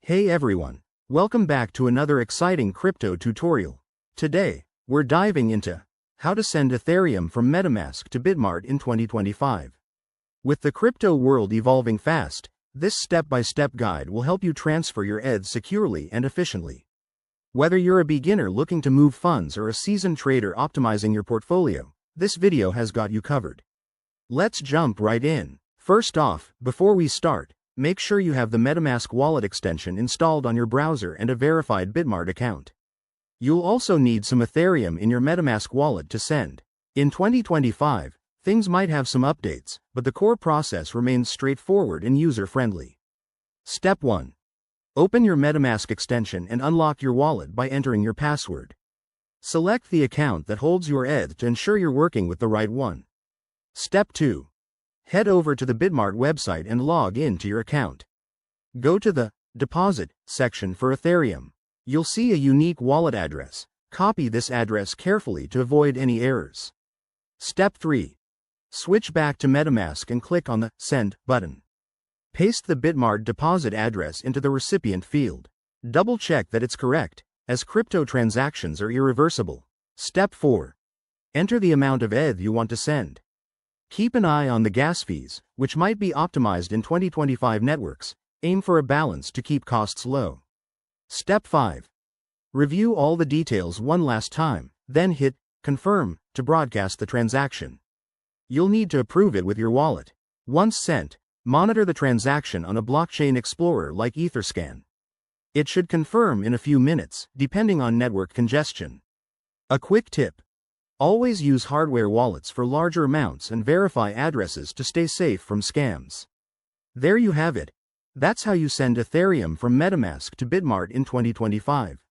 Hey everyone, welcome back to another exciting crypto tutorial. Today, we're diving into how to send Ethereum from MetaMask to Bitmart in 2025. With the crypto world evolving fast, this step-by-step guide will help you transfer your ETH securely and efficiently. Whether you're a beginner looking to move funds or a seasoned trader optimizing your portfolio, this video has got you covered. Let's jump right in. First off, before we start, make sure you have the MetaMask wallet extension installed on your browser and a verified Bitmart account. You'll also need some Ethereum in your MetaMask wallet to send. In 2025, things might have some updates, but the core process remains straightforward and user-friendly. Step 1. Open your MetaMask extension and unlock your wallet by entering your password. Select the account that holds your ETH to ensure you're working with the right one. Step 2. Head over to the Bitmart website and log in to your account. Go to the Deposit section for Ethereum. You'll see a unique wallet address. Copy this address carefully to avoid any errors. Step 3. Switch back to MetaMask and click on the Send button. Paste the Bitmart deposit address into the recipient field. Double-check that it's correct, as crypto transactions are irreversible. Step 4. Enter the amount of ETH you want to send. Keep an eye on the gas fees, which might be optimized in 2025 networks. Aim for a balance to keep costs low. Step 5. Review all the details one last time, then hit Confirm to broadcast the transaction. You'll need to approve it with your wallet. Once sent, monitor the transaction on a blockchain explorer like Etherscan. It should confirm in a few minutes, depending on network congestion. A quick tip. Always use hardware wallets for larger amounts and verify addresses to stay safe from scams. There you have it. That's how you send Ethereum from MetaMask to Bitmart in 2025.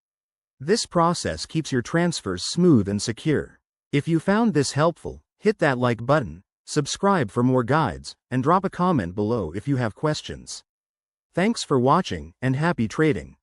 This process keeps your transfers smooth and secure. If you found this helpful, hit that like button, subscribe for more guides, and drop a comment below if you have questions. Thanks for watching, and happy trading.